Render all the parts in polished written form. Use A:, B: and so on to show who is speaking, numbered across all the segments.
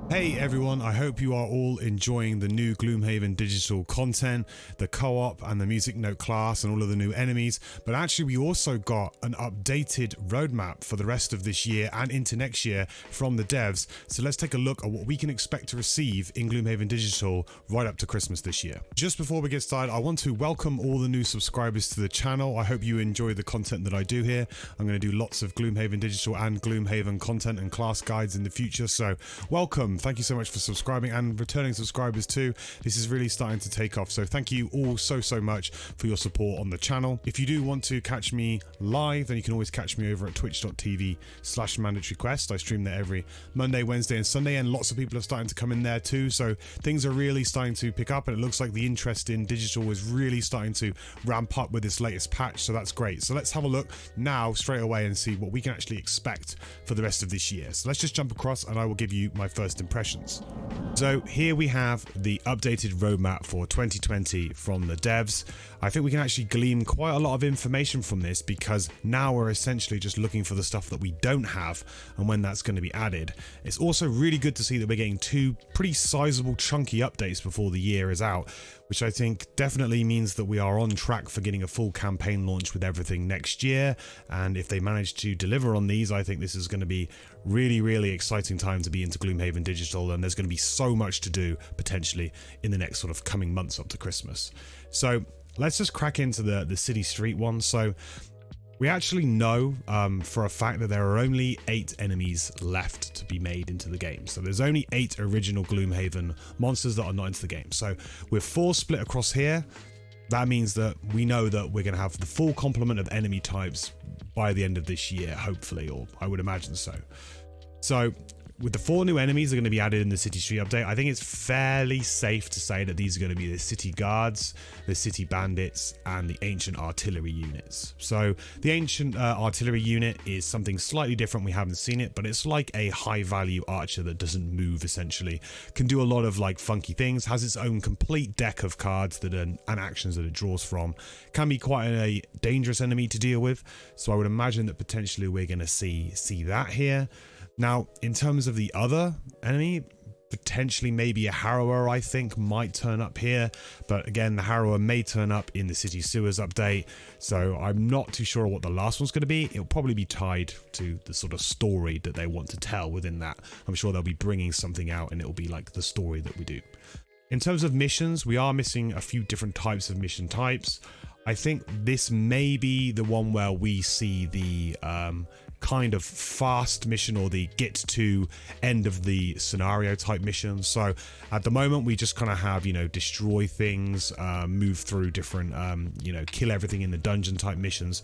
A: Hey everyone, I hope you are all enjoying the new Gloomhaven Digital content, the co-op and the music note class and all of the new enemies, but actually we also got an updated roadmap for the rest of this year and into next year from the devs. So let's take a look at what we can expect to receive in Gloomhaven Digital right up to Christmas this year. Just before we get started, I want to welcome all the new subscribers to the channel. I hope you enjoy the content that I do here. I'm going to do lots of Gloomhaven Digital and Gloomhaven content and class guides in the future, so welcome. Thank you so much for subscribing and returning subscribers too. This is really starting to take off, so thank you all so much for your support on the channel. If you do want to catch me live, then you can always catch me over at twitch.tv/mandatoryquest. I stream there every Monday, Wednesday and Sunday, and lots of people are starting to come in there too, so things are really starting to pick up, and it looks like the interest in digital is really starting to ramp up with this latest patch, so that's great. So let's have a look now straight away and see what we can actually expect for the rest of this year. So let's just jump across and I will give you my first impressions. So here we have the updated roadmap for 2020 from the devs. I think we can actually glean quite a lot of information from this, because now we're essentially just looking for the stuff that we don't have and when that's going to be added. It's also really good to see that we're getting two pretty sizable chunky updates before the year is out, which I think definitely means that we are on track for getting a full campaign launch with everything next year. And if they manage to deliver on these, I think this is going to be really exciting time to be into Gloomhaven Digital, and there's going to be so much to do potentially in the next sort of coming months up to Christmas. So let's just crack into the city street one. So we actually know for a fact that there are only 8 enemies left to be made into the game. So there's only 8 original Gloomhaven monsters that are not into the game. So we're 4 split across here. That means that we know that we're going to have the full complement of enemy types by the end of this year, hopefully, or I would imagine so. So with the 4 new enemies that are going to be added in the City Street update, I think it's fairly safe to say that these are going to be the City Guards, the City Bandits, and the Ancient Artillery units. So the Ancient Artillery unit is something slightly different. We haven't seen it, but it's like a high-value archer that doesn't move, essentially. Can do a lot of like funky things, has its own complete deck of cards that and actions that it draws from. Can be quite a dangerous enemy to deal with, so I would imagine that potentially we're going to see that here. Now, in terms of the other enemy, potentially maybe a Harrower, I think, might turn up here. But again, the Harrower may turn up in the City Sewers update. So I'm not too sure what the last one's going to be. It'll probably be tied to the sort of story that they want to tell within that. I'm sure they'll be bringing something out and it'll be like the story that we do. In terms of missions, we are missing a few different types of mission types. I think this may be the one where we see the kind of fast mission, or the get to end of the scenario type mission. So at the moment we just kind of have, you know, destroy things, move through different, you know, kill everything in the dungeon type missions.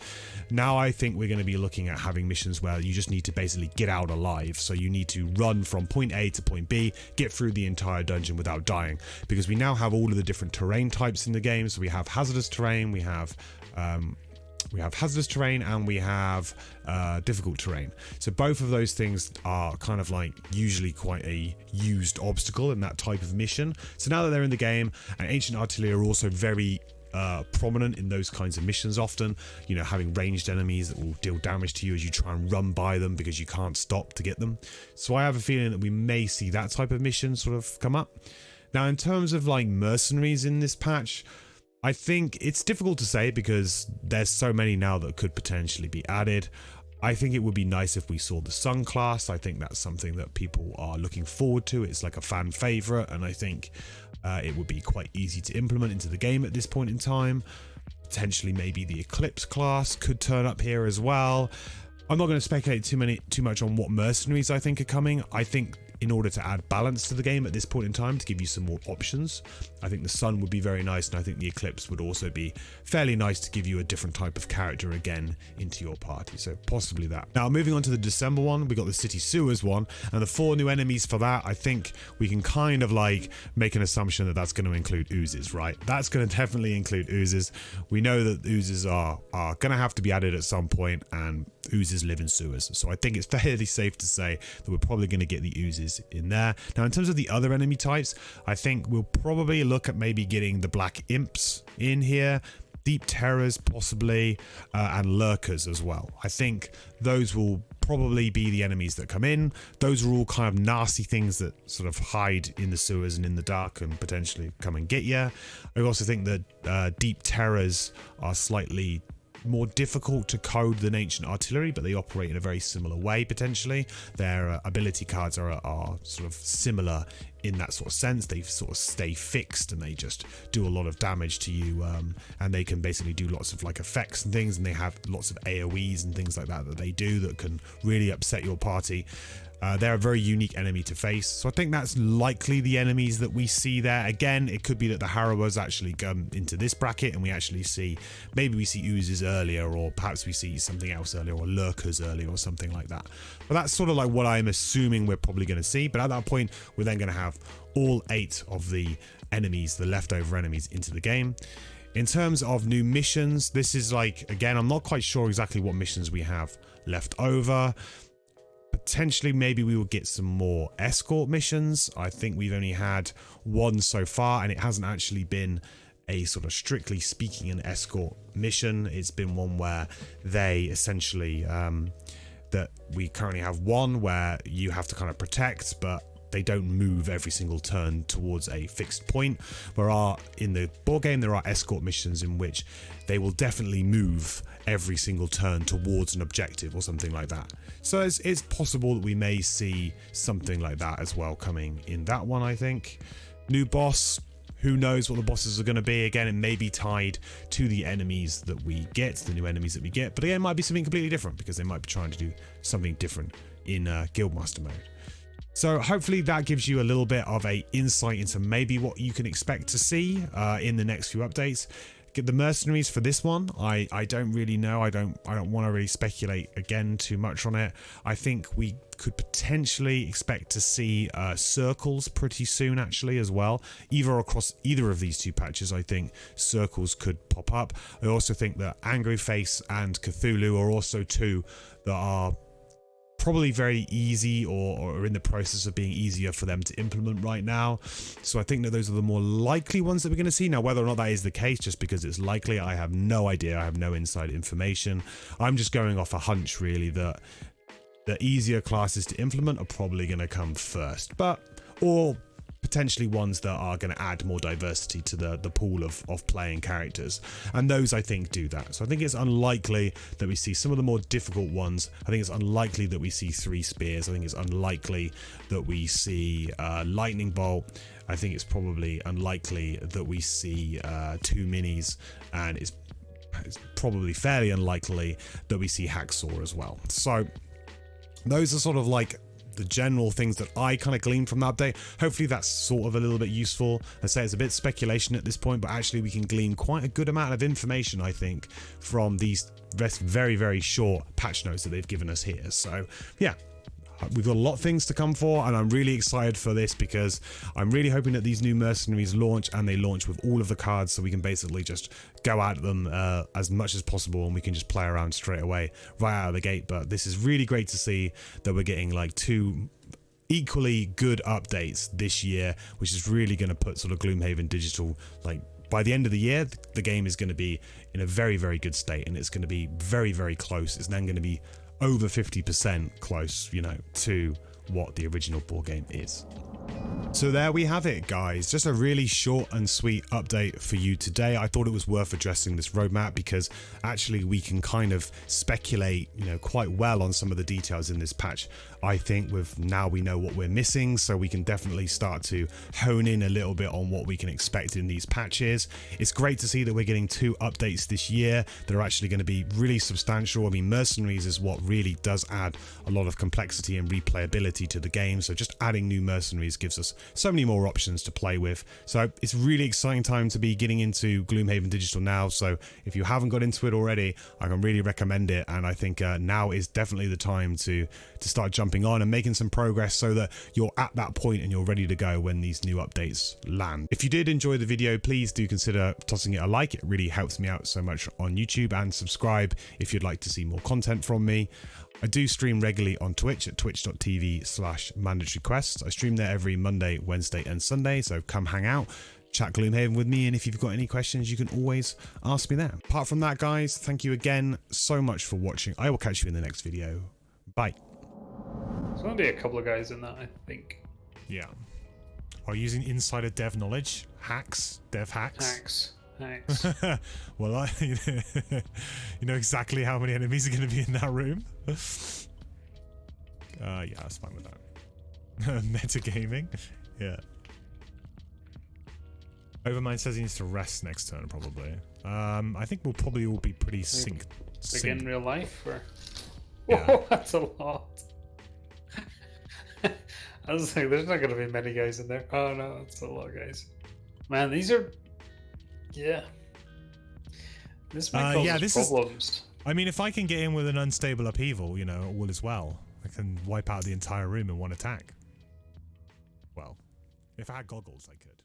A: Now I think we're going to be looking at having missions where you just need to basically get out alive. So you need to run from point A to point B, get through the entire dungeon without dying, because we now have all of the different terrain types in the game. So we have hazardous terrain, we have hazardous terrain, and we have difficult terrain. So both of those things are kind of like usually quite a used obstacle in that type of mission. So now that they're in the game, and Ancient Artillery are also very prominent in those kinds of missions often, you know, having ranged enemies that will deal damage to you as you try and run by them because you can't stop to get them. So I have a feeling that we may see that type of mission sort of come up. Now, in terms of like mercenaries in this patch, I think it's difficult to say because there's so many now that could potentially be added. I think it would be nice if we saw the Sun class. I think that's something that people are looking forward to. It's like a fan favorite, and I think it would be quite easy to implement into the game at this point in time. Potentially maybe the Eclipse class could turn up here as well. I'm not going to speculate too much on what mercenaries I think are coming. I think in order to add balance to the game at this point in time, to give you some more options, I think the Sun would be very nice, and I think the Eclipse would also be fairly nice to give you a different type of character again into your party, so possibly that. Now, moving on to the December one, we got the City Sewers one, and the 4 new enemies for that. I think we can kind of like make an assumption that that's going to include oozes, right? That's going to definitely include oozes. We know that oozes are going to have to be added at some point, and oozes live in sewers, so I think it's fairly safe to say that we're probably going to get the oozes in there. Now, in terms of the other enemy types, I think we'll probably look at maybe getting the black imps in here. deep terrors possibly, and lurkers as well. I think those will probably be the enemies that come in. Those are all kind of nasty things that sort of hide in the sewers and in the dark and potentially come and get you. I also think that deep terrors are slightly more difficult to code than ancient artillery, but they operate in a very similar way potentially. Their ability cards are sort of similar in that sort of sense. They sort of stay fixed and they just do a lot of damage to you, and they can basically do lots of like effects and things, and they have lots of AoEs and things like that that they do that can really upset your party. They're a very unique enemy to face, so I think that's likely the enemies that we see there. Again, it could be that the Harrowers actually come into this bracket and we actually see, maybe we see oozes earlier, or perhaps we see something else earlier, or lurkers earlier, or something like that. But that's sort of like what I'm assuming we're probably going to see. But at that point, we're then going to have all 8 of the enemies, the leftover enemies, into the game. In terms of new missions, this is like, again, I'm not quite sure exactly what missions we have left over. Potentially, maybe we will get some more escort missions. I think we've only had one so far, and it hasn't actually been a sort of strictly speaking an escort mission. It's been one where they essentially, that we currently have one where you have to kind of protect, but they don't move every single turn towards a fixed point. Where in the board game, there are escort missions in which they will definitely move every single turn towards an objective or something like that. So it's possible that we may see something like that as well coming in that one, I think. New boss. Who knows what the bosses are going to be? Again, it may be tied to the enemies that we get, the new enemies that we get. But again, it might be something completely different because they might be trying to do something different in Guildmaster mode. So hopefully that gives you a little bit of a insight into maybe what you can expect to see in the next few updates. Get the mercenaries for this one. I don't really know. I don't want to really speculate again too much on it. I think we could potentially expect to see circles pretty soon actually as well. Either across either of these 2 patches, I think circles could pop up. I also think that Angry Face and Cthulhu are also 2 that are probably very easy or are in the process of being easier for them to implement right now. So I think that those are the more likely ones that we're going to see. Now, whether or not that is the case, just because it's likely, I have no idea. I have no inside information. I'm just going off a hunch, really, that the easier classes to implement are probably going to come first, or potentially ones that are going to add more diversity to the pool of playing characters, and those I think do that. So I think it's unlikely that we see some of the more difficult ones. I think it's unlikely that we see 3 spears. I think it's unlikely that we see lightning bolt. I think it's probably unlikely that we see 2 minis, and it's probably fairly unlikely that we see hacksaw as well. So those are sort of like the general things that I kind of gleaned from the update. Hopefully that's sort of a little bit useful. I say it's a bit speculation at this point, but actually we can glean quite a good amount of information, I think, from these very, very short patch notes that they've given us here. So yeah, we've got a lot of things to come for, and I'm really excited for this because I'm really hoping that these new mercenaries launch, and they launch with all of the cards, so we can basically just go at them as much as possible, and we can just play around straight away right out of the gate. But this is really great to see that we're getting like 2 equally good updates this year, which is really going to put sort of Gloomhaven Digital, like, by the end of the year, the game is going to be in a very, very good state, and it's going to be very, very close. It's then going to be over 50% close, you know, to what the original board game is. So there we have it, guys. Just a really short and sweet update for you today. I thought it was worth addressing this roadmap because actually we can kind of speculate, you know, quite well on some of the details in this patch. I think now we know what we're missing, so we can definitely start to hone in a little bit on what we can expect in these patches. It's great to see that we're getting 2 updates this year that are actually going to be really substantial. I mean, mercenaries is what really does add a lot of complexity and replayability to the game, so just adding new mercenaries gives us so many more options to play with. So it's a really exciting time to be getting into Gloomhaven Digital now. So if you haven't got into it already, I can really recommend it, and I think now is definitely the time to start jumping on and making some progress so that you're at that point and you're ready to go when these new updates land. If you did enjoy the video, please do consider tossing it a like. It really helps me out so much on YouTube, and subscribe if you'd like to see more content from me. I do stream regularly on Twitch at twitch.tv/mandatoryquests. I stream there every Monday, Wednesday and Sunday, so come hang out. chat Gloomhaven with me, and if you've got any questions, you can always ask me there. Apart from that, guys, thank you again so much for watching. I will catch you in the next video. Bye.
B: There's going to be a couple of guys in that, I think.
A: Yeah. Are you using insider dev knowledge? Hacks? Dev hacks?
B: Hacks.
A: Well, you know exactly how many enemies are going to be in that room? Yeah, that's fine with that. Metagaming? Yeah. Overmind says he needs to rest next turn, probably. I think we'll probably all be pretty synced.
B: Like in real life? Or...
A: Yeah.
B: Whoa, that's a lot. I was like, there's not going to be many guys in there. Oh no, that's a lot of guys. Man, these are... Yeah. This might cause problems.
A: I mean, if I can get in with an unstable upheaval, you know, all is well. I can wipe out the entire room in one attack. Well, if I had goggles, I could.